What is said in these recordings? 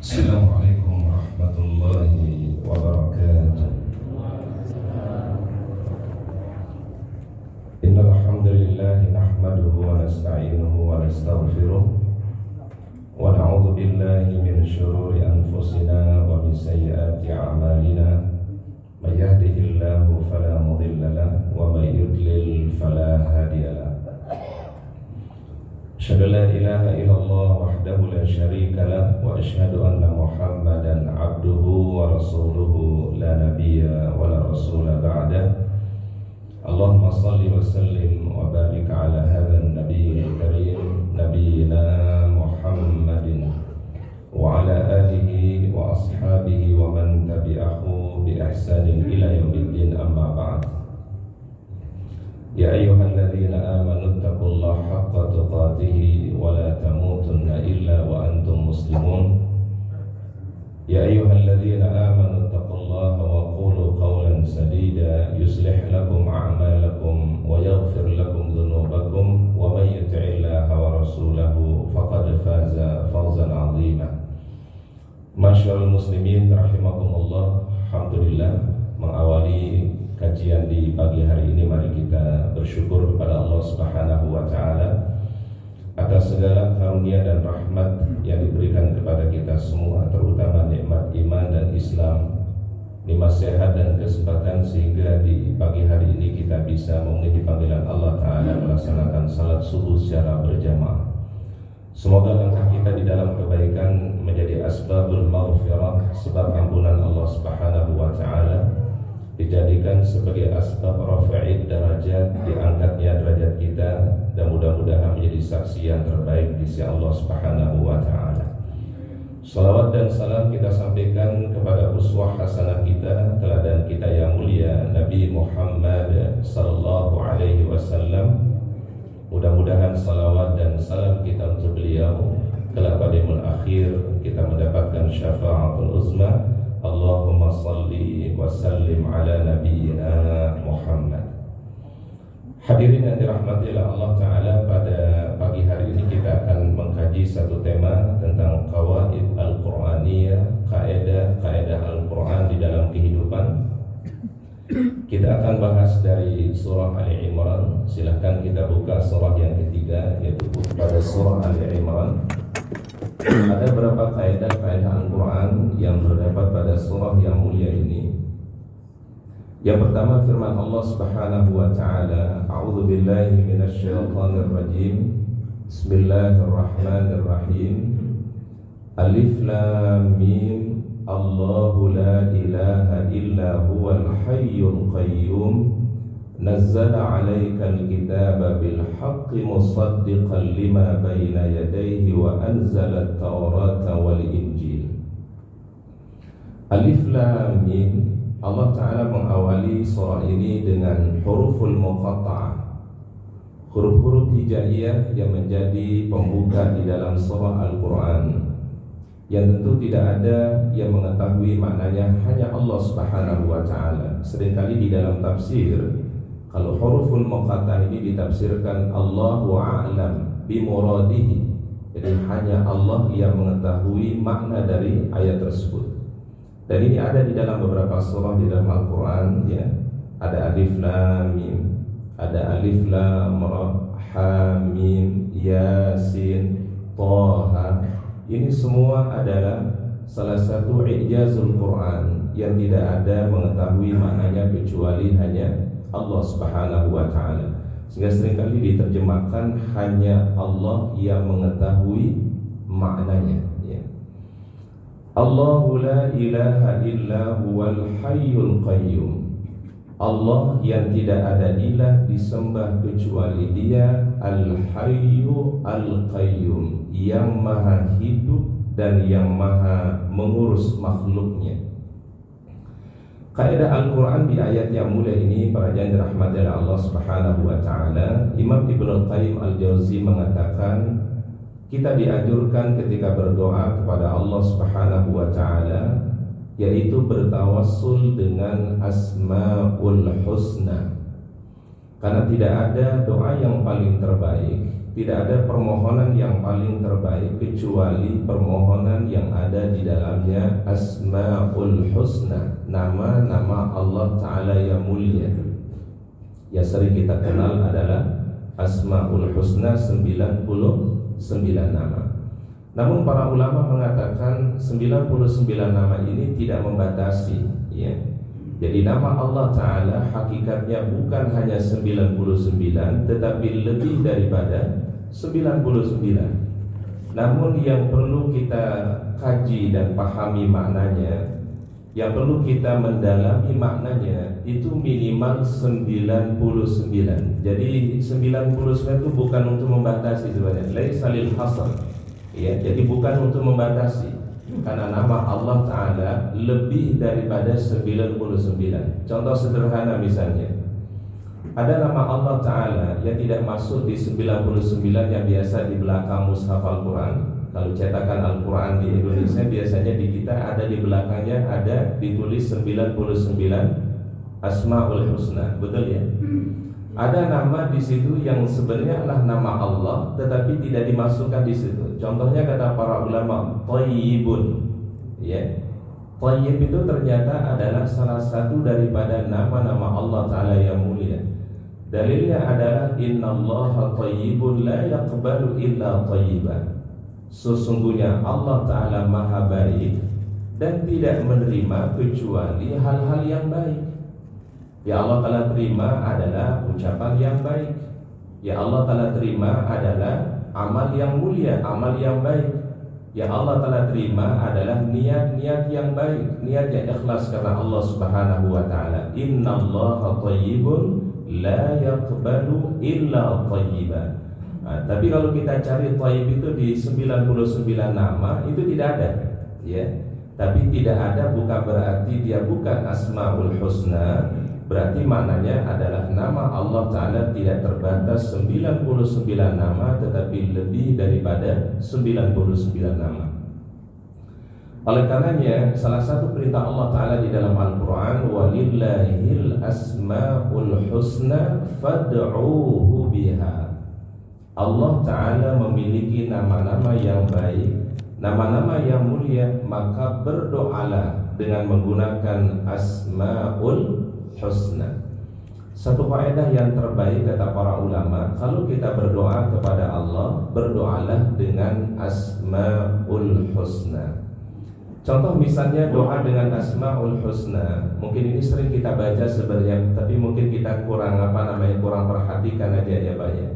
Assalamualaikum warahmatullahi wabarakatuh. Innal hamdalillah nahmaduhu wa nasta'inuhu wa nastaghfiruh wa na'udzu billahi min shururi anfusina wa min sayyiati a'malina. May yahdihillahu fala mudilla lahu wa may yudlil fala hadiya lahu. Asyhadu an la ilaha illallah wahdahu la syarika lah wa asyhadu anna Muhammadan abduhu wa rasuluhu la nabiyya wa la rasula ba'dah. Allahumma salli wa sallim wa barik ala hadzal nabiyil karim nabiyyina Muhammadin wa ala alihi wa ashabihi wa man tabi'ahu bi ihsanin ila yaumiddin, amma ba'd. Ya ayyuhalladzina amanu taqullaha haqqa tuqatih wa la tamutunna illa wa antum muslimun. Ya ayyuhalladzina amanu taqullaha wa qulu qawlan sadida yuslih lakum a'malakum wa yaghfir lakum dhunubakum wa may yuti'illaha wa rasulahu faqad faza fawzan 'azima. Masyaallah muslimin rahimakumullah. Alhamdulillah, mengawali kajian di pagi hari ini, mari kita bersyukur kepada Allah Subhanahu wa taala atas segala karunia dan rahmat yang diberikan kepada kita semua, terutama nikmat iman dan Islam, nikmat sehat dan kesempatan sehingga di pagi hari ini kita bisa memenuhi panggilan Allah taala melaksanakan salat subuh secara berjamaah. Semoga langkah kita di dalam kebaikan menjadi asbabul maghfirah, sebab ampunan Allah Subhanahu wa taala, dijadikan sebagai asbab rafa'id darajat, diangkatnya derajat kita, dan mudah-mudahan menjadi saksi yang terbaik di sisi Allah Subhanahu wa taala. Salawat dan salam kita sampaikan kepada uswah hasanah kita, teladan kita yang mulia, Nabi Muhammad sallallahu alaihi wasallam. Mudah-mudahan salawat dan salam kita untuk beliau kelak pada yaumul akhir kita mendapatkan syafa'atul uzma. Allahumma salli wa sallim ala nabiyyina Muhammad. Hadirin yang dirahmati Allah taala, pada pagi hari ini kita akan mengkaji satu tema tentang qawaid al-Qur'aniyah, kaidah-kaidah Al-Qur'an di dalam kehidupan. Kita akan bahas dari surah Ali Imran. Silahkan kita buka surah yang ketiga, yaitu pada surah Ali Imran. Ada beberapa kaidah-kaidah Al-Quran yang terdapat pada surah yang mulia ini. Yang pertama firman Allah Subhanahu wa taala, A'udzu billahi minasyaitonir rajim. Bismillahirrahmanirrahim. Alif lam mim. Allahu la ilaha illa huwal hayyul qayyum. Nazzala 'alaikal kitaba bil haqqi musaddiqan lima baina yadayhi wa anzala at-taurata wal injil. Alif lam mim. Allah taala mengawali surah ini dengan huruful muqatta'ah, huruf-huruf hijaiyah yang menjadi pembuka di dalam surah Al-Quran, yang tentu tidak ada yang mengetahui maknanya, hanya Allah Subhanahu wa taala. Seringkali di dalam tafsir, kalau huruful muqatta'ah ini ditafsirkan Allahu a'lam bimuradihi, jadi hanya Allah yang mengetahui makna dari ayat tersebut. Dan ini ada di dalam beberapa surah di dalam Al-Quran, ya. Ada alif lam mim, ada alif lam ra, ha mim, yasin, taha. Ini semua adalah salah satu i'jazul Quran yang tidak ada mengetahui maknanya kecuali hanya Allah Subhanahu wa taala. Sehingga seringkali diterjemahkan hanya Allah yang mengetahui maknanya, ya. Allahu la ilaha illa huwal hayyul qayyum. Allah yang tidak ada ilah disembah kecuali Dia, Al-Hayyu Al-Qayyum, yang maha hidup dan yang maha mengurus makhluknya. Kaidah Al-Quran di ayat yang mulia ini, para jemaah dirahmati Allah Subhanahu wa taala, Imam Ibnu Qayyim Al-Jauzi mengatakan, kita dianjurkan ketika berdoa kepada Allah Subhanahu wa taala, yaitu bertawassul dengan Asmaul Husna. Karena tidak ada doa yang paling terbaik, tidak ada permohonan yang paling terbaik kecuali permohonan yang ada di dalamnya Asmaul Husna, nama-nama Allah Ta'ala yang mulia. Yang sering kita kenal adalah Asmaul Husna, 99 nama. Namun para ulama mengatakan 99 nama ini tidak membatasi, ya. Jadi nama Allah Ta'ala hakikatnya bukan hanya 99, tetapi lebih daripada 99. Namun yang perlu kita kaji dan pahami maknanya, yang perlu kita mendalami maknanya, itu minimal 99. Jadi 99 itu bukan untuk membatasi sebenarnya, laisa lil hasr, ya. Jadi bukan untuk membatasi, karena nama Allah Ta'ala lebih daripada 99. Contoh sederhana misalnya, ada nama Allah Ta'ala yang tidak masuk di 99 yang biasa di belakang mushaf Al-Quran. Kalau cetakan Al-Quran di Indonesia biasanya di kita ada di belakangnya ada ditulis 99 Asmaul Husna, betul ya? Ada nama di situ yang sebenarnya adalah nama Allah tetapi tidak dimasukkan di situ. Contohnya kata para ulama, Thayyibun, ya. Thayyib itu ternyata adalah salah satu daripada nama-nama Allah Ta'ala yang mulia. Dalilnya adalah Innallaha Thayyibun la yaqbalu illa thayyiban. Sesungguhnya Allah Ta'ala maha baik dan tidak menerima kecuali hal-hal yang baik. Ya Allah Ta'ala terima adalah ucapan yang baik. Ya Allah Ta'ala terima adalah amal yang mulia, amal yang baik. Ya Allah Ta'ala terima adalah niat-niat yang baik, niat yang ikhlas karena Allah Subhanahu wa Ta'ala. Innallaha thayyibun la yaqbalu illa thayyiban. Tapi kalau kita cari thayyib itu di 99 nama itu tidak ada, ya. Tapi tidak ada bukan berarti dia bukan Asmaul Husna. Berarti maknanya adalah nama Allah Ta'ala tidak terbatas 99 nama, tetapi lebih daripada 99 nama. Oleh karenanya salah satu perintah Allah Ta'ala di dalam Al-Quran, walillahil asma'ul husna fad'uhu biha. Allah Ta'ala memiliki nama-nama yang baik, nama-nama yang mulia, maka berdoalah dengan menggunakan Asma'ul Husna. Satu faedah yang terbaik kata para ulama, kalau kita berdoa kepada Allah, berdoalah dengan Asmaul Husna. Contoh misalnya doa dengan Asmaul Husna, mungkin ini sering kita baca sebenarnya, tapi mungkin kita kurang kurang perhatikan aja ya Pak ya.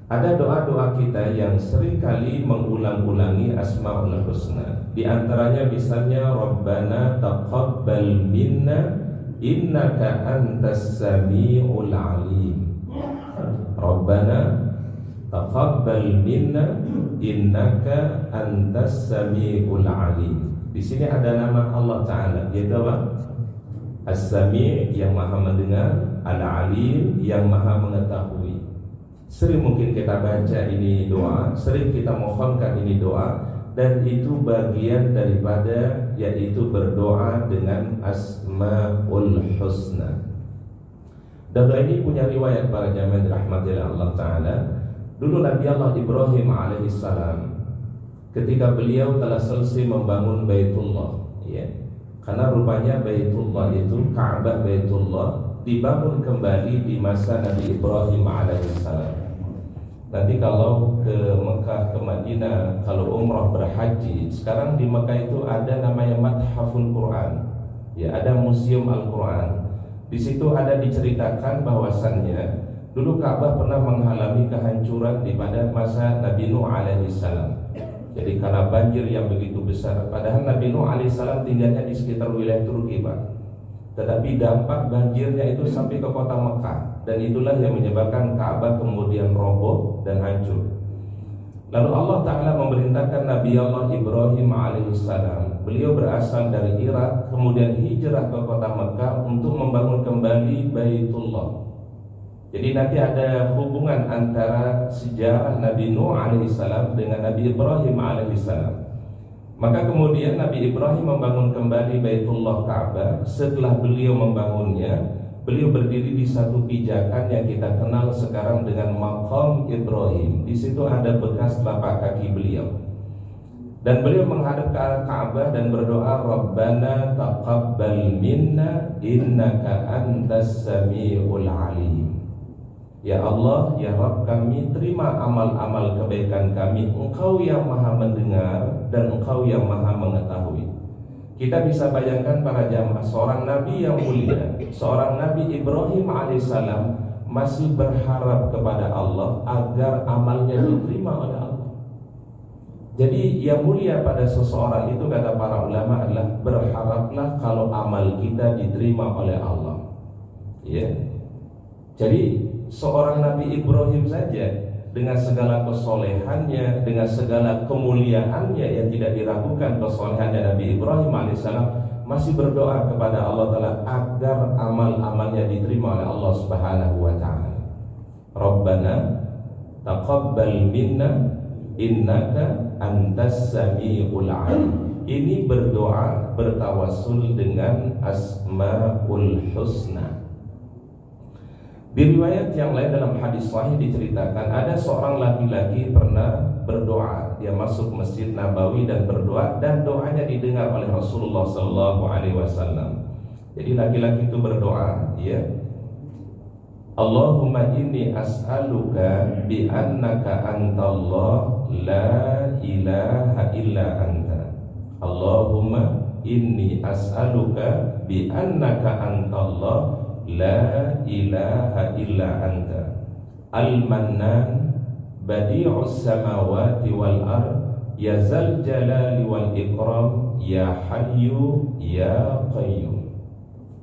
Ada doa-doa kita yang sering kali mengulang-ulangi Asmaul Husna. Di antaranya misalnya Rabbana taqabbal minna innaka antas sami'ul alim. Rabbana taqabbal minna innaka antas sami'ul alim. Di sini ada nama Allah Ta'ala, yaitu apa? As-Sami' yang maha mendengar, Al-Alim yang maha mengetahui. Sering mungkin kita baca ini doa, sering kita mohonkan ini doa, dan itu bagian daripada yaitu berdoa dengan Asmaul Husna. Dan doa ini punya riwayat para jamaah dirahmati Allah Ta'ala. Dulu Nabi Allah Ibrahim alaihissalam ketika beliau telah selesai membangun Baitullah, ya. Karena rupanya Baitullah itu, Ka'bah Baitullah dibangun kembali di masa Nabi Ibrahim alaihissalam. Nanti kalau ke Mekah, ke Madinah, kalau umrah berhaji, sekarang di Mekah itu ada namanya Mathaful Quran, ya, ada museum Al-Quran. Di situ ada diceritakan bahwasannya dulu Ka'bah pernah mengalami kehancuran di pada masa Nabi Nuh alaihissalam. Jadi karena banjir yang begitu besar, padahal Nabi Nuh alaihissalam tinggalnya di sekitar wilayah Turki, Pak. Tetapi dampak banjirnya itu sampai ke kota Mekah, dan itulah yang menyebabkan Ka'bah kemudian roboh dan hancur. Lalu Allah Ta'ala memerintahkan Nabi Allah Ibrahim alaihissalam. Beliau berasal dari Irak, kemudian hijrah ke kota Mekah untuk membangun kembali Baitullah. Jadi nanti ada hubungan antara sejarah Nabi Nuh alaihissalam dengan Nabi Ibrahim alaihissalam. Maka kemudian Nabi Ibrahim membangun kembali Baitullah Ka'bah. Setelah beliau membangunnya, beliau berdiri di satu pijakan yang kita kenal sekarang dengan Maqam Ibrahim. Di situ ada bekas telapak kaki beliau. Dan beliau menghadap ke arah Ka'bah dan berdoa, Rabbana taqabbal minna innaka antas sami'ul alim. Ya Allah, ya Rabb kami, terima amal-amal kebaikan kami. Engkau yang maha mendengar dan Engkau yang maha mengetahui. Kita bisa bayangkan para jamaah, seorang Nabi yang mulia, seorang Nabi Ibrahim alaihissalam masih berharap kepada Allah agar amalnya diterima oleh Allah. Jadi yang mulia pada seseorang itu, kata para ulama, adalah berharaplah kalau amal kita diterima oleh Allah. Ya. Jadi seorang Nabi Ibrahim saja dengan segala kesolehannya, dengan segala kemuliaannya yang tidak diragukan kesolehannya, Nabi Ibrahim alaihissalam masih berdoa kepada Allah Ta'ala agar amal-amalnya diterima oleh Allah Subhanahu wa Ta'ala. Rabbana taqabbal minna innaka antas sami'ul alim. Ini berdoa bertawassul dengan Asmaul Husna. Di riwayat yang lain dalam hadis sahih diceritakan ada seorang laki-laki pernah berdoa. Dia masuk Masjid Nabawi dan berdoa, dan doanya didengar oleh Rasulullah SAW. Jadi laki-laki itu berdoa, ya, Allahumma inni as'aluka bi annaka antallah la ilaha illa anta. Allahumma inni as'aluka bi annaka antallah la ilaha illa anta al-mannan badi'us samawati wal ard ya zal jalali wal ikram ya hayyu ya qayyum.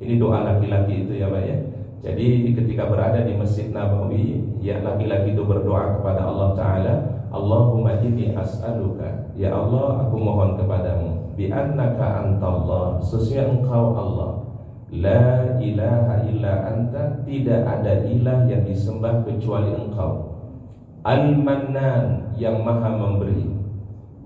Ini doa laki-laki itu ya Pak ya. Jadi ketika berada di Masjid Nabawi, ya, laki-laki itu berdoa kepada Allah Ta'ala, Allahumma inni as'aluka, ya Allah aku mohon kepadamu, bi annaka antallah, sesungguhnya engkau Allah, la ilaha illa anta, tidak ada ilah yang disembah kecuali engkau, al-mannan, yang maha memberi,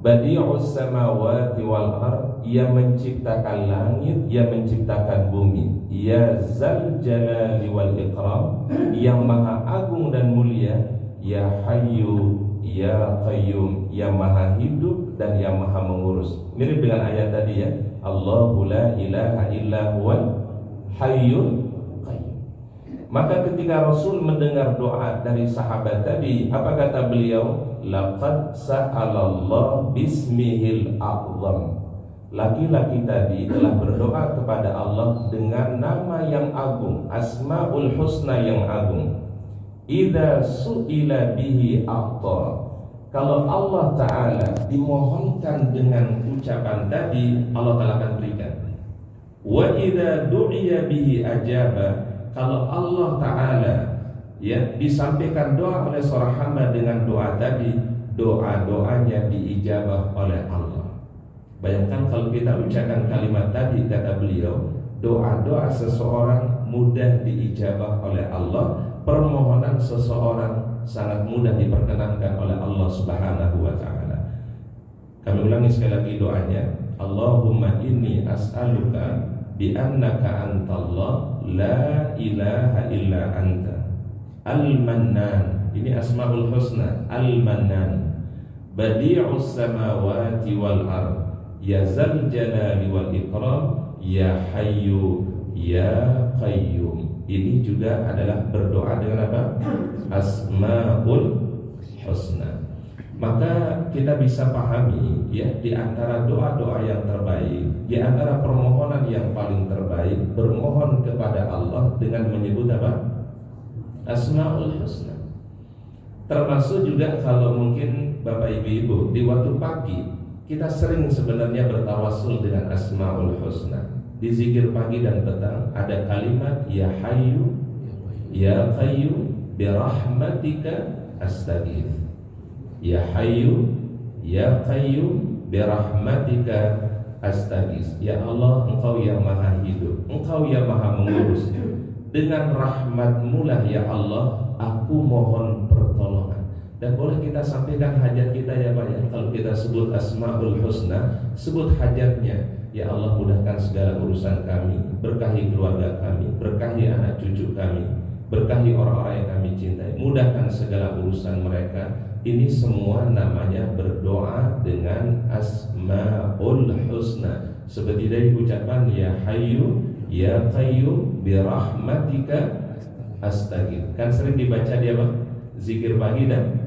badi'us samawati wal ard, yang menciptakan langit, yang menciptakan bumi, ya zal jalali wal ikram, yang maha agung dan mulia, ya hayyu ya qayyum, yang maha hidup dan yang maha mengurus. Mirip dengan ayat tadi ya, Allahu la ilaha illa huwal hayyul qayyum. Maka ketika Rasul mendengar doa dari sahabat tadi, apa kata beliau? Laqad sa'alallah bismihil a'zam. Laki-laki tadi telah berdoa kepada Allah dengan nama yang agung, Asmaul Husna yang agung. Idza su'ila bihi a'ta. Kalau Allah Ta'ala dimohonkan dengan ucapan tadi, Allah Ta'ala akan berikan. Wa idza du'iya bihi ajaba. Kalau Allah Ta'ala, ya, disampaikan doa oleh seorang hamba dengan doa tadi, doa-doanya diijabah oleh Allah. Bayangkan kalau kita ucapkan kalimat tadi, kata beliau, doa-doa seseorang mudah diijabah oleh Allah, permohonan seseorang sangat mudah diperkenankan oleh Allah Subhanahu wa Ta'ala. Kami ulangi sekali lagi doanya, Allahumma inni as'aluka bi annaka antallah la ilaha illa anta al-mannan. Ini Asmaul Husna, al-mannan, badi'us samawati wal ard, ya zal jalali wal ikram, ya hayyu ya qayyum. Ini juga adalah berdoa dengan apa? Asmaul Husna. Maka kita bisa pahami, ya, di antara doa-doa yang terbaik, di antara permohonan yang paling terbaik, bermohon kepada Allah dengan menyebut apa? Asmaul Husna. Termasuk juga kalau mungkin Bapak Ibu di waktu pagi kita sering sebenarnya bertawassul dengan Asmaul Husna. Di zikir pagi dan petang ada kalimat ya hayyu ya qayyum bi rahmatika astaghith. Ya hayyu ya qayyum bi rahmatika astaghith. Ya Allah, engkau yang maha hidup, engkau yang maha mengurus, dengan rahmat-Mu lah ya Allah aku mohon pertolongan. Dan boleh kita sampaikan hajat kita ya Pak ya. Kalau kita sebut Asmaul Husna, sebut hajatnya. Ya Allah, mudahkan segala urusan kami, berkahi keluarga kami, berkahi anak cucu berkahi orang-orang yang kami cintai, mudahkan segala urusan mereka. Ini semua namanya berdoa dengan Asmaul Husna. Seperti dari ucapan Ya Hayyu Ya Qayyum birahmatika astaghfir. Kan sering dibaca dia apa? Zikir pagi dan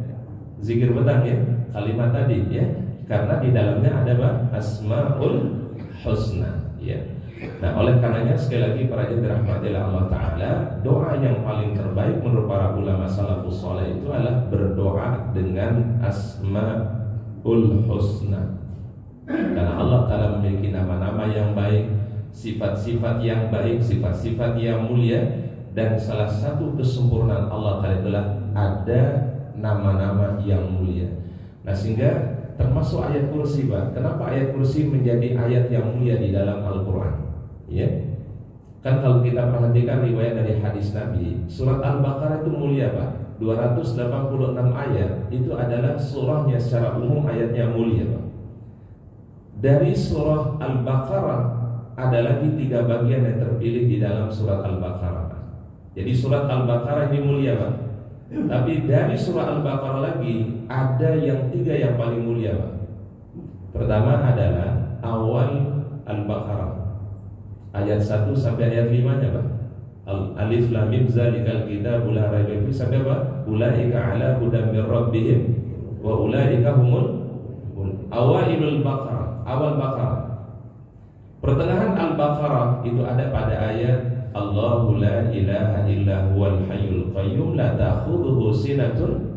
zikir petang ya, kalimat tadi ya. Karena di dalamnya ada apa? Asmaul Husna ya. Nah, oleh karenanya sekali lagi para jemaah dirahmatilah Allah Ta'ala, doa yang paling terbaik menurut para ulama salafus saleh itu adalah berdoa dengan Asmaul Husna. Karena Allah Ta'ala memiliki nama-nama yang baik, sifat-sifat yang baik, sifat-sifat yang mulia, dan salah satu kesempurnaan Allah Ta'ala adalah ada nama-nama yang mulia. Nah, sehingga termasuk ayat kursi, Pak. Kenapa ayat kursi menjadi ayat yang mulia di dalam Al-Quran? Ya, kan kalau kita perhatikan riwayat dari hadis Nabi, surat Al-Baqarah itu mulia, Pak. 286 ayat itu adalah surahnya secara umum ayatnya mulia, Pak. Dari surah Al-Baqarah ada lagi 3 bagian yang terpilih di dalam surat Al-Baqarah, Pak. Jadi surat Al-Baqarah ini mulia, Pak. Tapi dari surah Al-Baqarah lagi ada yang 3 yang paling mulia, Pak. Pertama adalah awal Al-Baqarah, ayat 1 sampai ayat 5-nya, Pak. Alif lam mim zalikal kitabul la raiba fihi sampai apa? Ulaika ala hudan mir rabbihim wa ulaika humul awailul Baqarah, awal Baqarah. Pertengahan Al-Baqarah itu ada pada ayat Allahu la ilaha illa huwal hayyul qayyum la ta'khudhuhu sinatun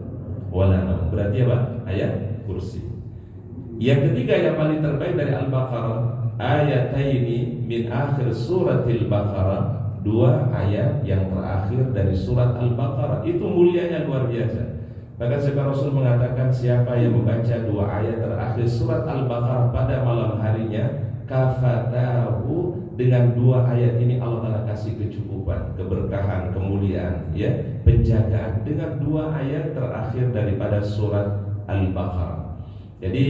wa la nawm. Berarti apa? Ayat kursi. Yang ketiga yang paling terbaik dari Al-Baqarah, ayataini min akhir suratil Baqarah, 2 ayat yang terakhir dari surat Al-Baqarah. Itu mulianya luar biasa. Bahkan sebagian Rasul mengatakan siapa yang membaca 2 ayat terakhir surat Al-Baqarah pada malam harinya, kafatahu, dengan 2 ayat ini Allah Ta'ala kasih kecukupan, keberkahan, kemuliaan, ya, penjagaan dengan 2 ayat terakhir daripada surat Al-Baqarah. Jadi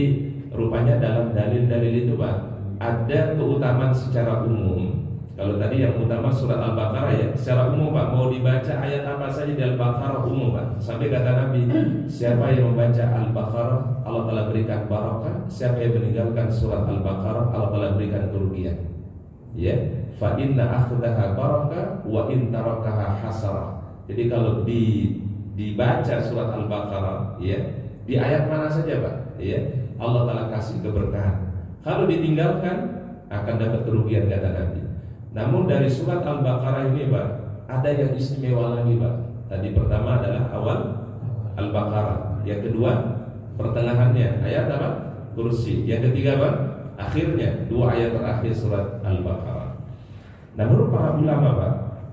rupanya dalam dalil-dalil itu, Pak, ada keutamaan secara umum. Kalau tadi yang utama surat Al-Baqarah ya, secara umum, Pak, mau dibaca ayat apa saja di Al-Baqarah umum, Pak. Sampai kata Nabi, siapa yang membaca Al-Baqarah Allah Ta'ala berikan barakah, siapa yang meninggalkan surat Al-Baqarah Allah Ta'ala berikan kerugian. Ya, fa inna akhdaha barakah wa in tarakaha hasarah. Jadi kalau dibaca surat Al-Baqarah ya, di ayat mana saja, Pak, ya, Allah Ta'ala kasih keberkahan. Kalau ditinggalkan akan dapat kerugian, kata Nabi. Namun dari surat Al-Baqarah ini, Pak, ada yang istimewa lagi, Pak. Tadi pertama adalah awal Al-Baqarah, yang kedua pertengahannya ayat apa? Kursi. Yang ketiga, Pak, akhirnya 2 ayat terakhir surat Al-Baqarah. Nah, menurut para ulama, Pak,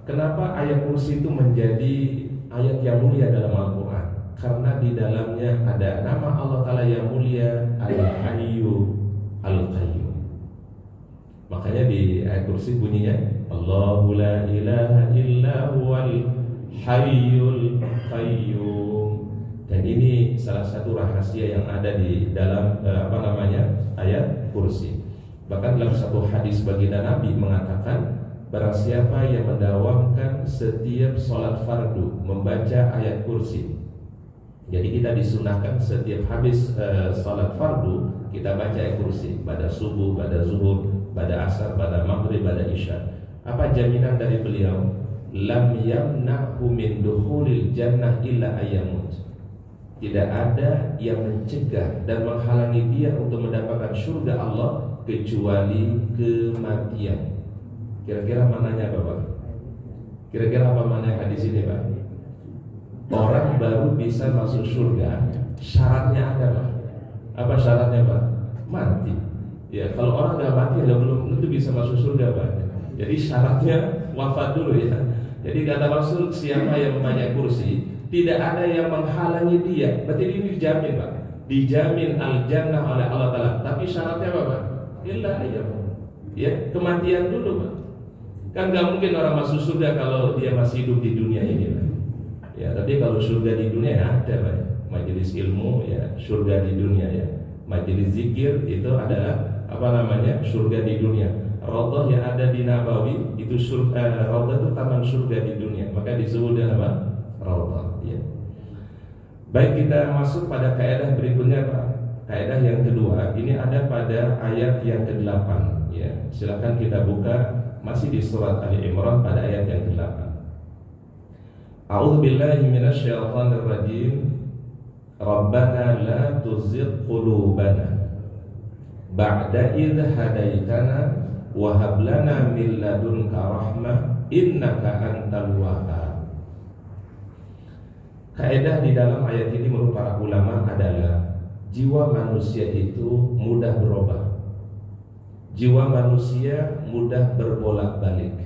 kenapa ayat kursi itu menjadi ayat yang mulia dalam Al-Quran? Karena di dalamnya ada nama Allah Ta'ala yang mulia, Al-Hayyu Al-Qayyum. Makanya di ayat kursi bunyinya Allahu la ilaha illa huwal hayyul qayyum. Dan ini salah satu rahasia yang ada di dalam ayat kursi. Bahkan dalam satu hadis baginda Nabi mengatakan, barang siapa yang mendawamkan setiap sholat fardu membaca ayat kursi. Jadi kita disunahkan setiap habis sholat fardu kita baca ayat kursi, pada subuh, pada zuhur, pada asar, pada maghrib, pada isya. Apa jaminan dari beliau? Lam yamna'hu min dukhulil jannah illa ayyamut. Tidak ada yang mencegah dan menghalangi dia untuk mendapatkan surga Allah kecuali kematian. Kira-kira mananya apa, Pak? Kira-kira apa makna hadis ini, Pak? Orang baru bisa masuk surga, syaratnya ada, Pak. Apa syaratnya, Pak? Mati. Ya, kalau orang nggak mati ya belum tentu bisa masuk surga, Pak. Jadi syaratnya wafat dulu ya. Jadi kata Rasul, siapa yang membaca kursi tidak ada yang menghalangi dia. Berarti ini dijamin, Pak. Dijamin al-jannah oleh Allah Ta'ala. Tapi syaratnya apa, Pak? Illa ayyam. Ya, kematian dulu, Pak. Kan nggak mungkin orang masuk surga kalau dia masih hidup di dunia ini, Pak. Ya, tapi kalau surga di dunia ya ada, Pak. Majelis ilmu ya, surga di dunia ya. Majelis zikir itu adalah surga di dunia. Raudhah yang ada di Nabawi itu Raudhah itu taman surga di dunia, maka disebut dengan apa? Raudhah. Ya. Baik, kita masuk pada kaidah berikutnya, Pak. Kaidah yang kedua ini ada pada ayat yang ke-8. Ya, silakan kita buka, masih di surat Ali Imran pada ayat yang ke-8. A'udzubillahi minasyaitonir rajim. Rabbana la tuzigh qulubana ba'da idh hadaitana wa hab lana min ladunka rahmah innaka antal wahhab. Kaidah di dalam ayat ini menurut para ulama adalah jiwa manusia itu mudah berubah. Jiwa manusia mudah berbolak-balik.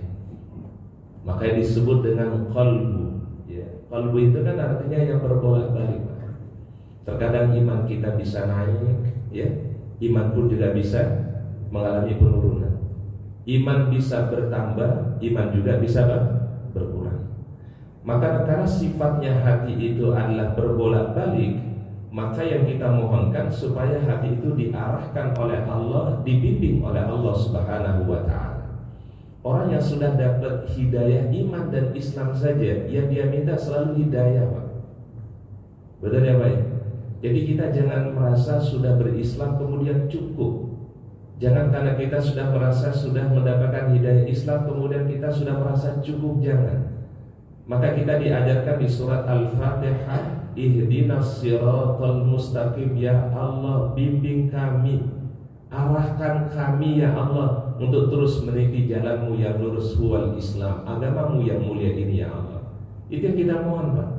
Makanya disebut dengan qalbu. Ya, qalbu itu kan artinya yang berbolak-balik. Terkadang iman kita bisa naik, ya. Iman pun juga bisa mengalami penurunan. Iman bisa bertambah, iman juga bisa berkurang. Maka karena sifatnya hati itu adalah berbolak-balik, maka yang kita mohonkan supaya hati itu diarahkan oleh Allah, dibimbing oleh Allah Subhanahu wa ta'ala. Orang yang sudah dapat hidayah iman dan Islam saja, yang dia minta selalu hidayah, Pak. Betul ya, Pak? Jadi kita jangan merasa sudah berislam kemudian cukup. Jangan karena kita sudah merasa sudah mendapatkan hidayah Islam kemudian kita sudah merasa cukup, jangan. Maka kita diajarkan di surat Al-Fatihah, ihdinas siratal mustaqim, ya Allah bimbing kami, arahkan kami ya Allah untuk terus meniti jalanmu yang lurus, huwal Islam, agamamu yang mulia ini ya Allah. Itu yang kita mohon, Pak.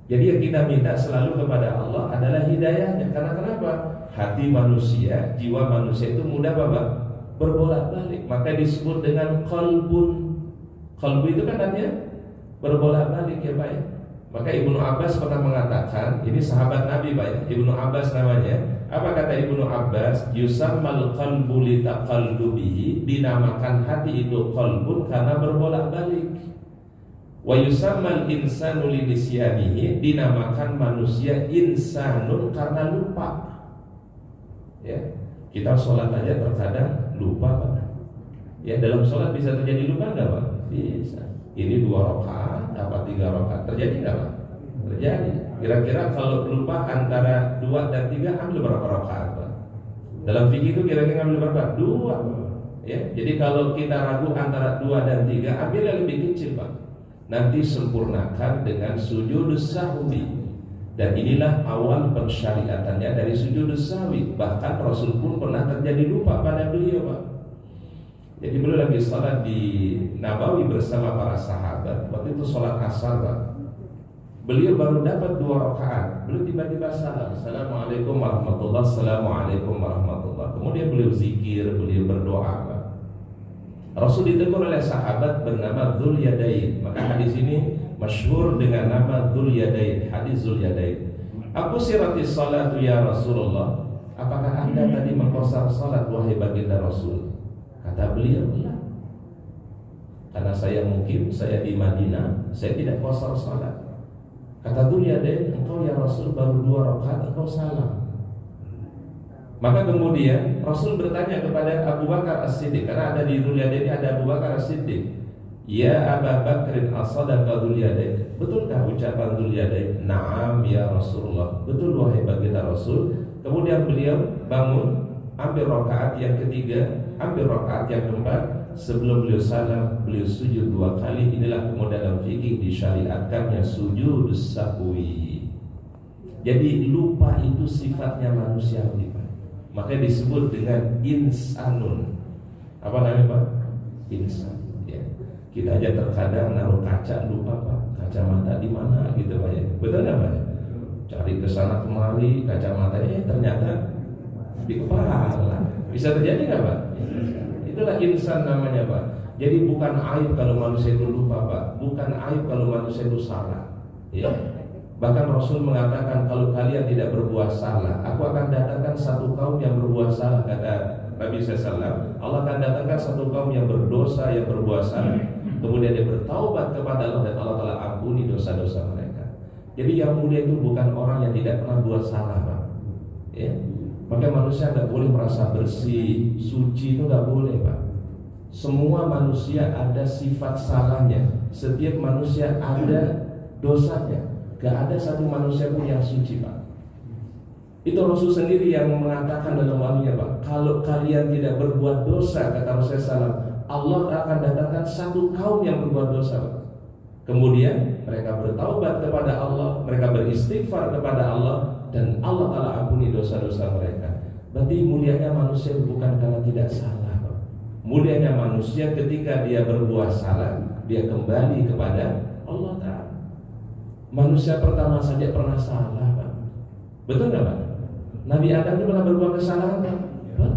Jadi yang kita minta selalu kepada Allah adalah hidayahnya. Karena kenapa? Hati manusia, jiwa manusia itu mudah Bapak berbolak-balik. Maka disebut dengan qalbun. Qalbu itu kan artinya berbolak-balik ya Pak ya. Maka Ibnu Abbas pernah mengatakan, ini sahabat Nabi Pak ya, Ibnu Abbas namanya. Apa kata Ibnu Abbas? Yusammal qalbu li taqallubihi, dinamakan hati itu qalbun karena berbolak-balik. Wa yusammal insanu li nisyanihi, dinamakan manusia insanun karena lupa. Ya, kita sholat aja terkadang lupa Pak. Ya, dalam sholat bisa terjadi lupa enggak Pak? Bisa. Ini 2 rakaat, apa 3 rakaat, terjadi enggak Pak? Terjadi. Kira-kira kalau lupa antara 2 dan 3 ambil berapa rakaat Pak? Dalam fikih itu kira-kira ambil berapa? 2. Ya, jadi kalau kita ragu antara 2 dan 3, ambil yang lebih kecil Pak. Nanti sempurnakan dengan sujud sahwi. Dan inilah awal pensyariatannya dari sujud sahwi. Bahkan Rasul pun pernah terjadi lupa pada beliau Pak. Jadi beliau lagi salat di Nabawi bersama para sahabat. Waktu itu salat asar Pak. Beliau baru dapat 2 rakaat. Beliau tiba-tiba salam, Assalamualaikum warahmatullahi wabarakatuh. Assalamualaikum warahmatullahi wabarakatuh. Kemudian beliau zikir, beliau berdoa Pak. Rasul ditegur oleh sahabat bernama Dzul Yadain. Maka hadis ini masyhur dengan nama Dzul Yadain, hadis Dzul Yadain. Aku siratis salatu ya Rasulullah. Apakah Anda tadi mengqasar salat wahai baginda Rasul? Kata beliau, "La." Karena saya di Madinah, saya tidak qasar salat. Kata Dzul Yadain, "Engkau ya Rasul baru 2 rakaat engkau salam." Maka kemudian Rasul bertanya kepada Abu Bakar As-Siddiq, karena ada di Dzul Yadain ada Abu Bakar As-Siddiq. Ya Abu Bakrin as-sadaqa Dzul Yadain. Betulkah ucapan Dzul Yadain? Naam ya Rasulullah. Betul wahai baginda Rasul. Kemudian beliau bangun, ambil rakaat yang ketiga, ambil rakaat yang keempat. Sebelum beliau salam, beliau sujud 2 kali. Inilah kemudian dalam fikih disyariatkannya sujud sahwi. Jadi lupa itu sifatnya manusiawi Pak. Maka disebut dengan insanun. Apa namanya Pak? Insan. Ya. Kita aja terkadang naruh kaca lupa Pak. Kacamata di mana gitu Pak ya. Betul nggak Pak? Cari ke sana kemari kacamatanya ternyata di kepala. Bisa terjadi nggak Pak? Itulah insan namanya Pak. Jadi bukan aib kalau manusia itu lupa Pak. Bukan aib kalau manusia itu salah. Ya. Bahkan Rasul mengatakan kalau kalian tidak berbuat salah, aku akan datangkan satu kaum yang berbuat salah. Kata Nabi SAW, Allah akan datangkan satu kaum yang berdosa, yang berbuat salah. Kemudian dia bertaubat kepada Allah dan Allah telah ampuni dosa-dosa mereka. Jadi yang mulia itu bukan orang yang tidak pernah buat salah Pak. Ya. Maka manusia tidak boleh merasa bersih, suci itu tidak boleh Pak. Semua manusia ada sifat salahnya. Setiap manusia ada dosanya. Gak ada satu manusia pun yang suci, Pak. Itu Rasul sendiri yang mengatakan dalam wahyunya, Pak, kalau kalian tidak berbuat dosa, kata Rasulullah SAW, Allah akan datangkan satu kaum yang berbuat dosa, Pak. Kemudian mereka bertaubat kepada Allah, mereka beristighfar kepada Allah, dan Allah Ta'ala ampuni dosa-dosa mereka. Berarti mulianya manusia bukan karena tidak salah. Mulianya manusia ketika dia berbuat salah, dia kembali kepada Allah Ta'ala. Manusia pertama saja pernah salah, Pak. Betul nggak, Pak? Nabi Adam itu pernah berbuat kesalahan, Pak? Pernah.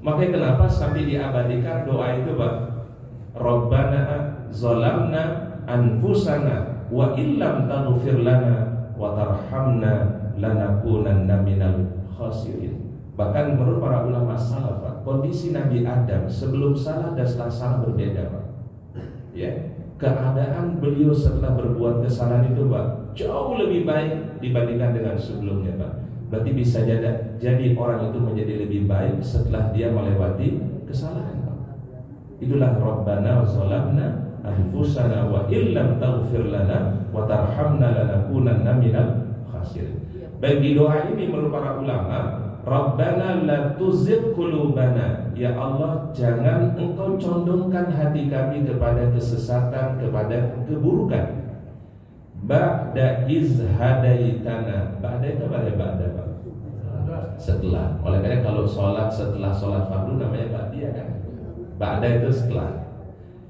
Makanya kenapa sampai diabadikan doa itu, Pak? Rabbana zalamna anfusana wa illam taghfir lana wa tarhamna lanakunanna minal khasirin. Bahkan menurut para ulama salaf, Pak, kondisi Nabi Adam sebelum salah dan setelah salah berbeda, Pak. Ya, keadaan beliau setelah berbuat kesalahan itu, Pak, jauh lebih baik dibandingkan dengan sebelumnya, Pak. Berarti bisa jadi orang itu menjadi lebih baik setelah dia melewati kesalahan, Pak. Itulah Rabbana zalamna anfusana wa illam taghfir lana wa tarhamna lanakunanna minal khasirin. Bagi doa ini menurut para ulama, Rabbana la tuzigh qulubana, ya Allah, jangan engkau condongkan hati kami kepada kesesatan, kepada keburukan. Ba'da iz hadaitana. Ba'da itu ba'da, Pak? Setelah. Oleh karena kalau sholat setelah sholat fardu namanya ba'diyah, kan? Ba'da itu setelah.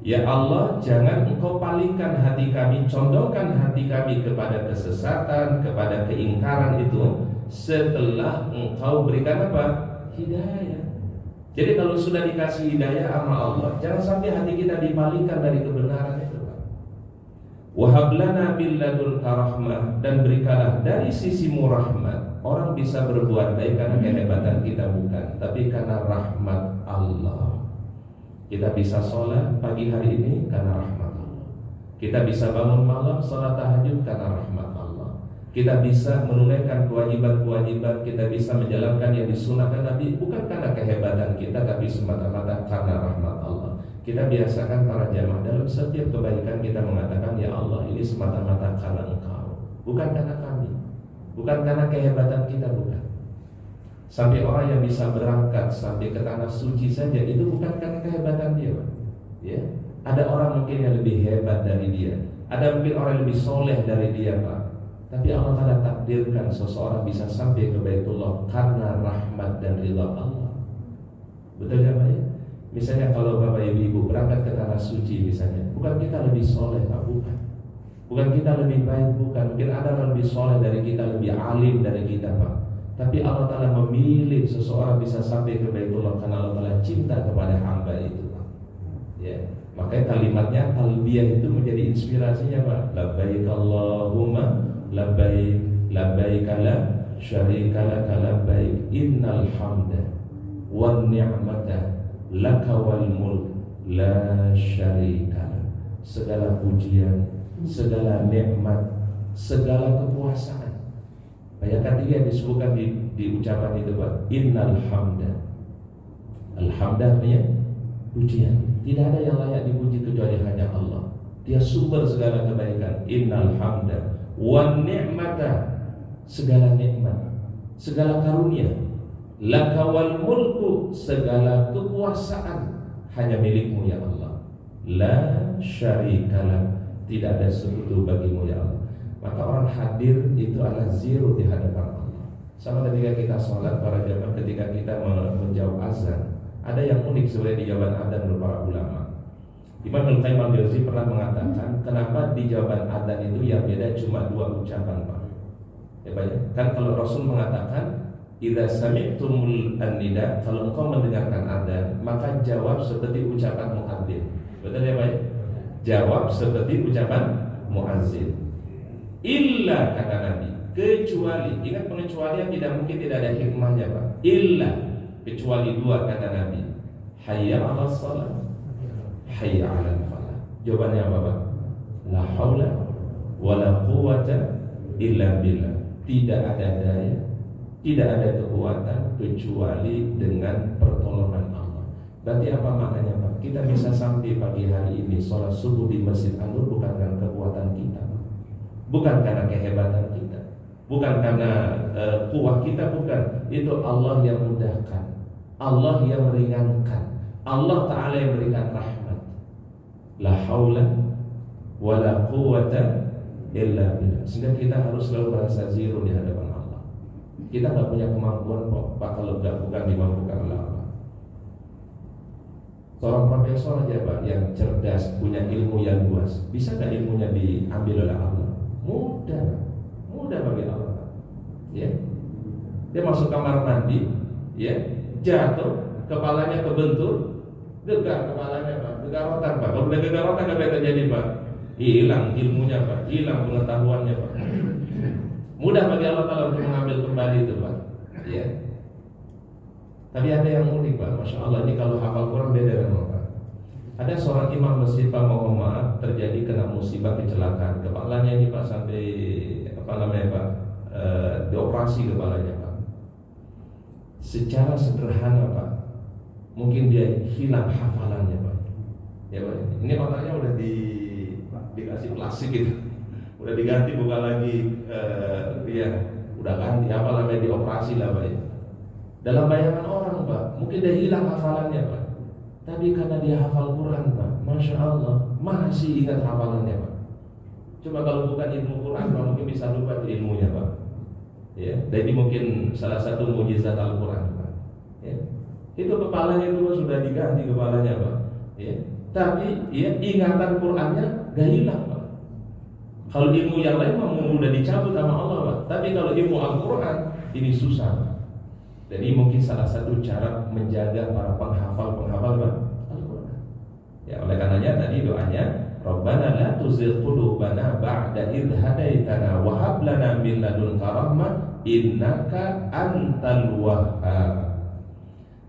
Ya Allah, jangan engkau palingkan hati kami, condongkan hati kami kepada kesesatan, kepada keingkaran itu, setelah engkau berikan apa? Hidayah. Jadi kalau sudah dikasih hidayah sama Allah, jangan sampai hati kita dipalingkan dari kebenaran itu, Pak. Wahab lana bil ladunka rahmah, dan berikanlah dari sisimu rahmat. Orang bisa berbuat baik karena kehebatan kita bukan, tapi karena rahmat Allah. Kita bisa sholat pagi hari ini karena rahmat Allah. Kita bisa bangun malam sholat tahajud karena rahmat Allah. Kita bisa menunaikan kewajiban-kewajiban, kita bisa menjalankan yang disunahkan Nabi, bukan karena kehebatan kita, tapi semata-mata karena rahmat Allah. Kita biasakan para jamaah dalam setiap kebaikan kita mengatakan, ya Allah, ini semata-mata karena Engkau, bukan karena kami, bukan karena kehebatan kita, bukan. Sampai orang yang bisa berangkat sampai ke tanah suci saja itu bukan karena kehebatan dia, Pak. Ya, ada orang mungkin yang lebih hebat dari dia, ada mungkin orang yang lebih soleh dari dia, Pak. Tapi Allah Ta'ala takdirkan seseorang bisa sampai ke Baitullah karena rahmat dan ridha Allah. Betul ya, Pak? Ya? Misalnya kalau Bapak Ibu berangkat ke tanah suci misalnya, bukan kita lebih soleh, Pak, bukan. Bukan kita lebih baik, bukan. Mungkin ada orang lebih soleh dari kita, lebih alim dari kita, Pak. Tapi Allah Ta'ala memilih seseorang bisa sampai ke Baitullah karena Allah Ta'ala cinta kepada hamba itu, Pak. Ya, makanya kalimatnya talbiyah itu menjadi inspirasinya, Pak. Labbaik Allahumma labbaik, labbaik la syarika laka labbaik, innal hamda wan ni'mata laka wal mulk la syarika lak. Segala pujian, segala nikmat, segala kekuasaan. Bayangkan dia disebutkan di ucapan itu, Pak. Innal hamda. Alhamdulillah artinya pujian. Tidak ada yang layak dipuji kecuali hanya Allah. Dia sumber segala kebaikan. Innal hamda wan ni'mata, segala nikmat, segala karunia. Laka wal mulku, segala kekuasaan hanya milikmu ya Allah. La syarika lak, tidak ada sekutu bagimu ya Allah. Maka orang hadir itu adalah zero di hadapan Allah. Sama ketika kita sholat, para jamaah, ketika kita menjawab azan, ada yang unik sebenarnya di jawaban adzan menurut para ulama. Imam Al-Qayyim Al-Jauzi pernah mengatakan, kenapa di jawaban adzan itu yang beda cuma 2 ucapan, Pak? Ya, Pak, ya? Kan kalau Rasul mengatakan, idza sami'tumul an-nida, kalau engkau mendengarkan adzan, maka jawab seperti ucapan muadzin. Betul ya, Pak? Ya? Jawab seperti ucapan muadzin. Illa, kata Nabi, kecuali, ingat pengecualian tidak mungkin tidak ada hikmahnya, Pak. Illa, kecuali 2, kata Nabi. Hayya 'alas shalah, hayya 'alal falah. Jawabannya apa, Pak? La haula wala quwwata illa billah. Tidak ada daya, tidak ada kekuatan kecuali dengan pertolongan Allah. Berarti apa maknanya, Pak? Kita bisa sampai pagi hari ini sholat subuh di Masjid An-Nur bukan karena kekuatan kita, bukan karena kehebatan kita, bukan karena kuah kita, bukan. Itu Allah yang mudahkan, Allah yang meringankan, Allah Ta'ala yang berikan rahmat. La haula wa la quwata illa billah. Sehingga kita harus selalu merasa zero di hadapan Allah. Kita gak punya kemampuan Pak kalau gak bukan dimampukan oleh Allah. Seorang profesor aja Pak yang cerdas, punya ilmu yang luas, bisa gak ilmunya diambil oleh Allah? Mudah bagi Allah. Ya, dia masuk kamar mandi, ya, jatuh, kepalanya kebentur, gegar kepalanya Pak, gegarotan Pak. Kalau udah gegarotan apa yang terjadi Pak? Hilang ilmunya Pak, hilang pengetahuannya Pak. Mudah bagi Allah Ta'ala untuk mengambil kembali itu Pak. Ya. Tapi ada yang unik Pak, Masya Allah, ini kalau hafal Quran beda dengan Pak. Ada seorang imam masjid Pak, mohon maaf, terjadi kena musibah kecelakaan. Kepalanya ini Pak sampai Pak, dioperasi kepalanya Pak. Secara sederhana Pak, mungkin dia hilang hafalannya Pak. Ya Pak, ini otaknya udah dikasih plastik gitu, udah diganti, bukan lagi dia udah ganti dioperasi lah Pak. Dalam bayangan orang Pak, mungkin dia hilang hafalannya Pak, tapi karena dia hafal Quran Pak, Masya Allah, masih ingat hafalannya Pak. Coba kalau bukan ilmu Quran Pak, mungkin bisa lupa ilmunya Pak. Ya, dan ini mungkin salah satu mukjizat Al-Quran Pak. Ya, itu kepalanya itu sudah diganti kepalanya Pak. Ya, tapi ya ingatan Qurannya gak hilang Pak. Kalau ilmu yang lain memang udah dicabut sama Allah Pak, tapi kalau ilmu Al-Quran ini susah Pak. Dan ini mungkin salah satu cara menjaga para penghafal Pak Al-Quran. Ya, oleh karenanya tadi doanya, Rabbana la tuzigh qulubana ba'da idh hadaitana wa hab lana min ladunka rahmah innaka antal wahhab.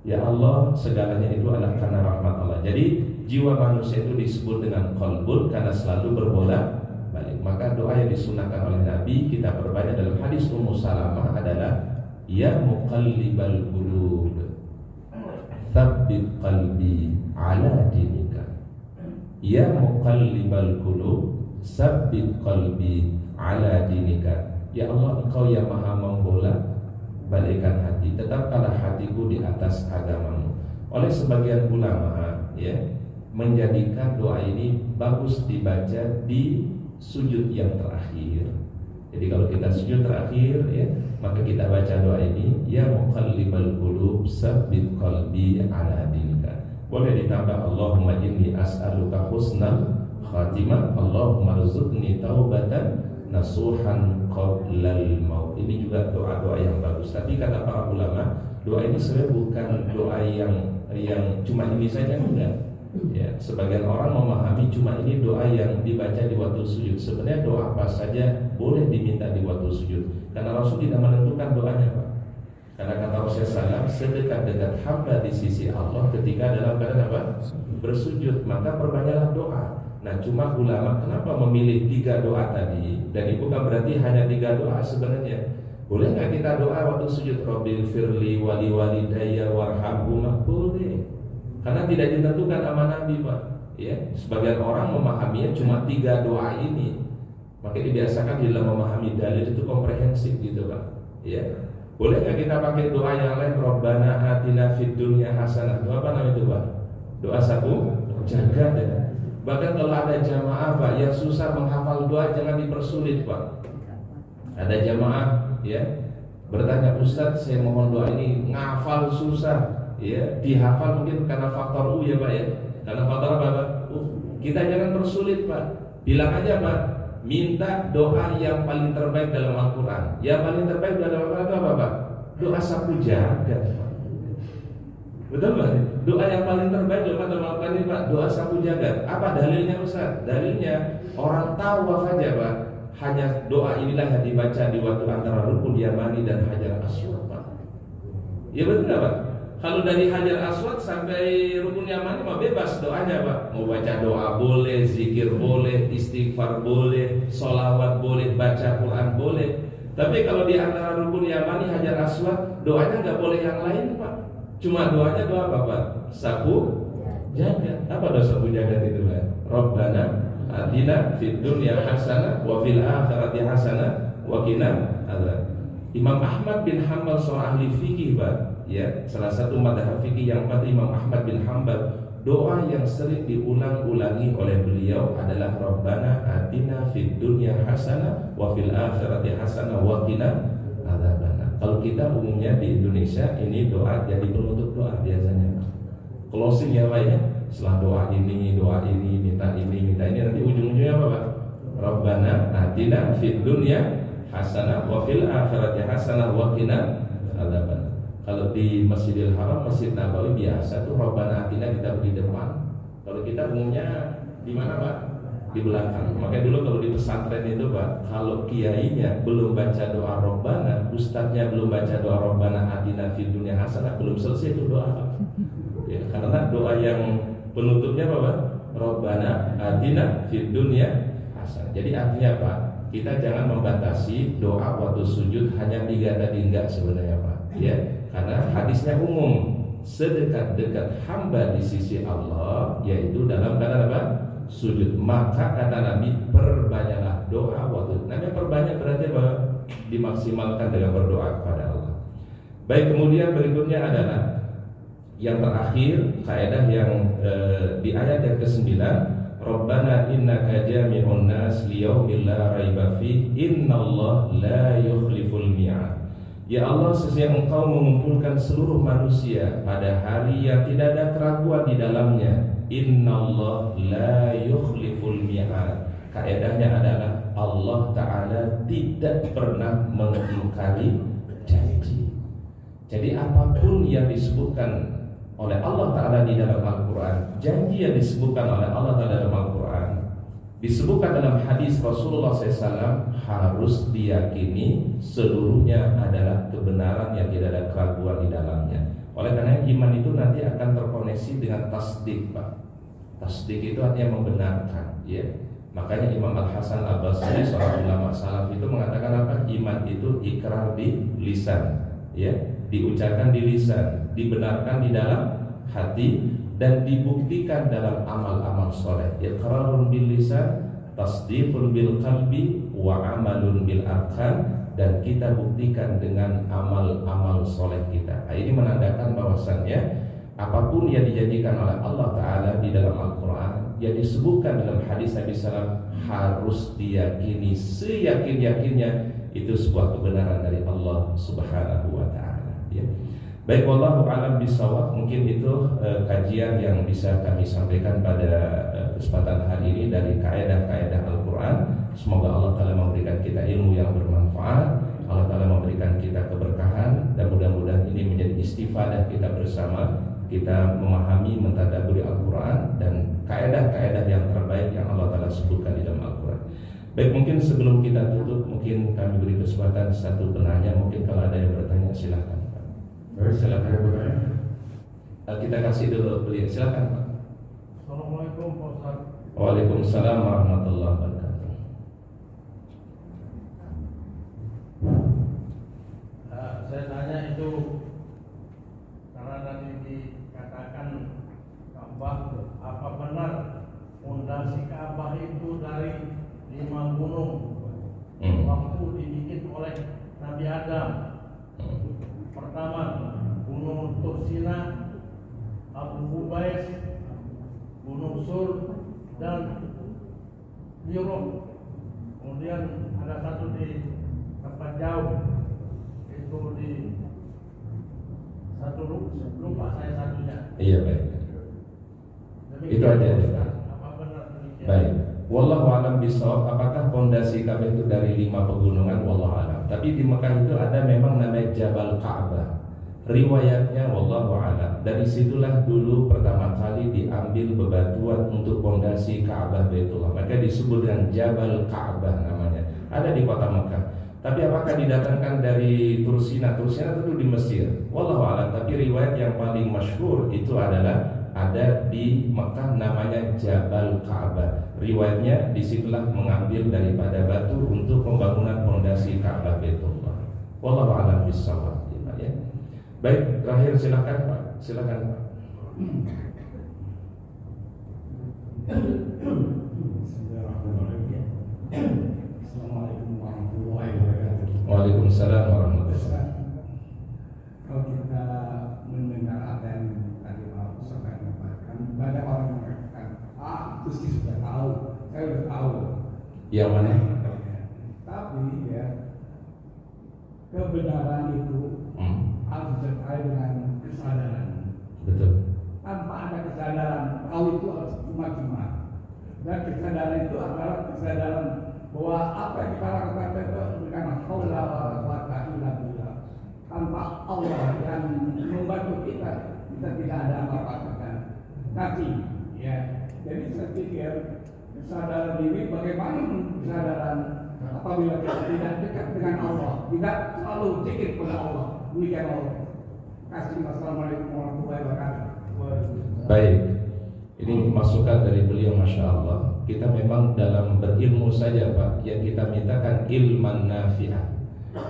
Ya Allah, segalanya itu adalah karena rahmat Allah. Jadi jiwa manusia itu disebut dengan qalbun karena selalu berbolak balik. Maka doa yang disunahkan oleh Nabi kita perbanyak dalam hadis Ummu Salamah adalah, ya muqallibal qulub tsabbit qalbi ala dinika. Ya muqallibal qulub tsabbit qalbi ala dinika. Ya Allah, Engkau yang maha membolak-balikkan hati, tetapkanlah hatiku di atas agamamu. Oleh sebagian ulama ya, menjadikan doa ini bagus dibaca di sujud yang terakhir. Jadi kalau kita sujud terakhir ya, maka kita baca doa ini, ya muqallibal qulub tsabbit qalbi ala dinika. Boleh ditambah Allahumma inni as'aluka husnal khatimah, Allahumma rzuqni taubatan nasuhan qablal maut. Ini juga doa-doa yang bagus. Tapi kata para ulama, doa ini sebenarnya bukan doa yang cuma ini saja, enggak. Ya, sebagian orang memahami cuma ini doa yang dibaca di waktu sujud. Sebenarnya doa apa saja boleh diminta di waktu sujud, karena Rasul tidak menentukan doanya Pak. Karena kata Rasulullah SAW, sedekat-dekat hamba di sisi Allah ketika dalam keadaan apa? Bersujud. Maka perbanyaklah doa. Nah, cuma ulama kenapa memilih 3 doa tadi? Dan itu bukan berarti hanya 3 doa sebenarnya. Boleh nggak kita doa waktu sujud, Rabbil firli wali walidayya warhamhuma? Boleh. Karena tidak ditentukan sama Nabi Pak. Ya, sebagian orang memahaminya cuma 3 doa ini. Maka dibiasakan dalam memahami dalil itu komprehensif gitu Pak. Ya, boleh nggak kita pakai doa yang lain? Rabbana atina fid dunya hasanah. Doa apa namanya itu Pak? Doa sapu jagat ya. Bahkan kalau ada jamaah Pak yang susah menghafal doa, jangan dipersulit Pak. Ada jamaah ya bertanya, Ustaz, saya mohon doa ini ngafal susah. Ya, dihafal mungkin karena faktor U ya Pak ya. Karena faktor apa Pak? Kita jangan persulit Pak. Bilang aja Pak, minta doa yang paling terbaik dalam Al-Quran. Yang paling terbaik dalam Al-Quran itu apa Pak? Doa sapu jagat Pak. Betul Pak? Doa yang paling terbaik dalam Al-Quran ini Pak, doa sapu jagat. Apa dalilnya Ustaz? Dalilnya orang tawaf aja Pak, hanya doa inilah yang dibaca di waktu antara Rukun Yamani dan Hajar Aswad Pak. Ya betul nggak Pak? Kalau dari Hajar Aswad sampai Rukun Yamani mah bebas doanya Pak. Mau baca doa boleh, zikir boleh, istighfar boleh, sholawat boleh, baca Quran boleh. Tapi kalau di antara Rukun Yamani, Hajar Aswad, doanya nggak boleh yang lain Pak. Cuma doanya doa apa Pak? Sapu Jagat. Apa dosa bujagat itu, Pak? Rabbana atina fid dunya hasanah wa fil akhirati hasanah wa qina adzab. Imam Ahmad bin Hanbal seorang ahli fikih, Pak, ya, salah satu mazhab fikih yang pada Imam Ahmad bin Hanbal, doa yang sering diulang-ulangi oleh beliau adalah Rabbana atina fid dunya hasanah wa fil akhirati hasanah wa qina adzabannar. Kalau kita umumnya di Indonesia ini doa jadi penutup doa biasanya, closing ya Pak ya. Setelah doa ini, minta ini, nanti ujung-ujungnya apa Pak? Rabbana atina fid dunya hasanah wa fil akhirati hasanah wa qina adzabannar. Kalau di Masjidil Haram, Masjid Nabawi biasa tuh Rabbana atina ditaruh di depan. Kalau kita umumnya di mana Pak? Di belakang. Makanya dulu kalau di pesantren itu Pak, kalau kiainya belum baca doa Rabbana, ustadznya belum baca doa Rabbana atina fid dunya hasanah, belum selesai itu doa Pak. Ya, karena doa yang penutupnya apa Pak? Rabbana atina fid dunya hasanah. Jadi artinya Pak, kita jangan membatasi doa waktu sujud hanya 3 tadi, enggak sebenarnya Pak. Ya, karena hadisnya umum, sedekat-dekat hamba di sisi Allah yaitu dalam keadaan apa? Sujud. Maka kata Nabi, perbanyaklah doa waktu. Namanya perbanyak berarti apa? Dimaksimalkan dengan berdoa kepada Allah. Baik, kemudian berikutnya adalah yang terakhir, kaidah yang di ayat yang ke-9, Rabbana innaka jami'un nas liyaumin la raiba fihi innallaha la yukhliful mi'ad. Ya Allah, sesungguhnya Engkau mengumpulkan seluruh manusia pada hari yang tidak ada keraguan di dalamnya. Innallaha la yukhliful mi'ad. Kaidahnya adalah Allah Ta'ala tidak pernah mengingkari janji. Jadi apapun yang disebutkan oleh Allah Ta'ala di dalam Al-Quran, janji yang disebutkan oleh Allah Ta'ala dalam Al-Quran, disebutkan dalam hadis Rasulullah SAW, harus diyakini seluruhnya adalah kebenaran yang tidak ada keraguan di dalamnya. Oleh karena iman itu nanti akan terkoneksi dengan tasdik Pak. Tasdik itu artinya membenarkan ya. Makanya Imam Al-Hasan Al-Basri, seorang ulama salaf itu mengatakan apa? Iman itu ikrar di lisan ya, diucapkan di lisan, dibenarkan di dalam hati, dan dibuktikan dalam amal-amal soleh. Iqrarun bil lisan, tasdiqun bil qalbi, wa amalun bil arkan, dan kita buktikan dengan amal-amal soleh kita. Nah, ini menandakan bahwasannya apapun yang dijanjikan oleh Allah Ta'ala di dalam Al-Quran, yang disebutkan dalam hadis Nabi SAW, harus diyakini seyakin-yakinnya itu sebuah kebenaran dari Allah Subhanahu wa Ta'ala ya. Baik, wallahu a'lam bishawab. Mungkin itu kajian yang bisa kami sampaikan pada kesempatan hari ini dari kaidah-kaidah Al-Quran. Semoga Allah Ta'ala memberikan kita ilmu yang bermanfaat, Allah Ta'ala memberikan kita keberkahan, dan mudah-mudahan ini menjadi istifadah kita bersama, kita memahami, mentadabburi Al-Quran dan kaidah-kaidah yang terbaik yang Allah Ta'ala sebutkan di dalam Al-Quran. Baik, mungkin sebelum kita tutup, mungkin kami beri kesempatan satu penanya. Mungkin kalau ada yang bertanya silakan. Silakan bertanya. Kita kasih dulu beliau. Silakan Pak. Assalamualaikum Pak Ustaz. Waalaikumsalam warahmatullahi wabarakatuh. Saya tanya itu karena tadi dikatakan Ka'bah, apa benar fondasi Ka'bah itu dari 5 gunung waktu dibikin oleh Nabi Adam? Pertama Gunung Tursina, Abu Qubais, Gunung Sur, dan Yuruk. Kemudian ada satu di tempat jauh, itu di satu lupa saya satunya. Iya baik. Itu aja. Apa benar demikian? Baik. Wallahu a'lam bishawab. Apakah pondasi Ka'bah itu dari 5 pegunungan? Wallahu a'lam. Tapi di Mekah itu ada memang namanya Jabal Ka'bah. Riwayatnya wallahu a'lam. Dari situlah dulu pertama kali diambil bebatuan untuk pondasi Ka'bah Baitullah. Maka disebut dengan Jabal Ka'bah namanya. Ada di kota Mekah. Tapi apakah didatangkan dari Tursina? Tursina itu di Mesir. Wallahu a'lam. Tapi riwayat yang paling masyhur itu adalah ada di Mekah namanya Jabal Ka'bah. Riwayatnya disitulah mengambil daripada batu untuk pembangunan pondasi Ka'bah Baitullah. Wallahu a'lam bishawab ya. Baik, terakhir silakan Pak. Silakan Pak. Bismillahirrahmanirrahim. Assalamualaikum warahmatullahi wabarakatuh. Waalaikumsalam warahmatullahi wabarakatuh. Kalau kita mendengar apa yang tadi Pak Ustaz katakan, banyak orang mengatakan, Gusti sudah tahu, saya sudah tahu. Yang mana? Tapi ya, kebenaran itu harus disertai dengan kesadaran. Betul. Tanpa ada kesadaran, tahu itu harus cuma-cuma. Dan kesadaran itu adalah kesadaran bahwa apa yang kita lakukan itu bukan haula wala quwata illa billah. Tanpa Allah yang membantu kita tidak ada apa-apa kan. Nanti, ya. Jadi saya pikir kesadaran diri bagaimana kesadaran apabila kita tidak dekat dengan Allah, tidak selalu zikir kepada Allah. Demikian Allah. Assalamualaikum warahmatullahi wabarakatuh. Baik. Ini masukan dari beliau, Masya Allah. Kita memang dalam berilmu saja Pak, yang kita mintakan ilman nafi'ah.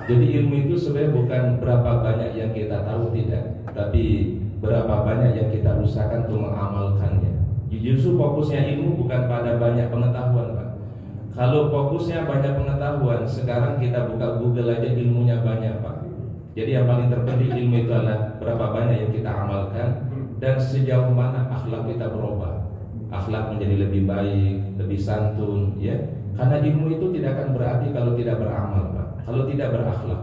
Jadi ilmu itu sebenarnya bukan berapa banyak yang kita tahu, tidak, tapi berapa banyak yang kita usahakan untuk mengamalkannya. Justru fokusnya ilmu bukan pada banyak pengetahuan Pak. Kalau fokusnya banyak pengetahuan, sekarang kita buka Google aja ilmunya banyak Pak. Jadi yang paling terpenting ilmu itu adalah berapa banyak yang kita amalkan dan sejauh mana akhlak kita berubah. Akhlak menjadi lebih baik, lebih santun, ya. Karena ilmu itu tidak akan berarti kalau tidak beramal, Pak. Kalau tidak berakhlak.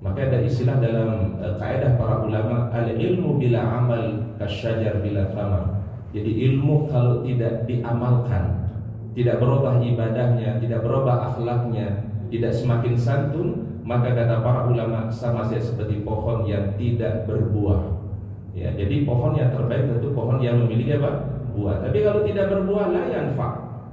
Maka ada istilah dalam kaidah para ulama, al-ilmu bila amal kasyajar bila thamar. Jadi ilmu kalau tidak diamalkan, tidak berubah ibadahnya, tidak berubah akhlaknya, tidak semakin santun, maka kata para ulama sama saja seperti pohon yang tidak berbuah. Ya, jadi pohon yang terbaik tentu pohon yang memiliki apa? Buah. Tapi kalau tidak berbuah, la yanfa,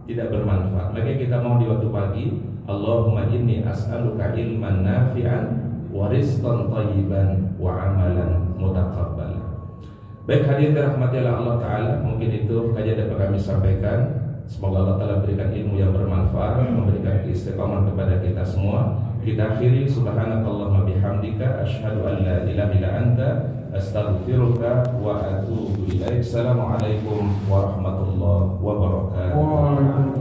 tidak bermanfaat. Maka kita mau di waktu pagi, Allahumma inni as'aluka ilman nafi'an wa rizqan thayyiban wa amalan mutaqabbalan. Baik, hadirin dirahmati Allah Ta'ala, mungkin itu kajian dapat kami sampaikan. Semoga Allah Ta'ala berikan ilmu yang bermanfaat, memberikan keistiqaman kepada kita semua. Kita akhiri, subhanakallahumma bihamdika asyhadu an la ilaha illa anta astaghfiruka wa atubu ilaik. Assalamualaikum warahmatullahi wabarakatuh.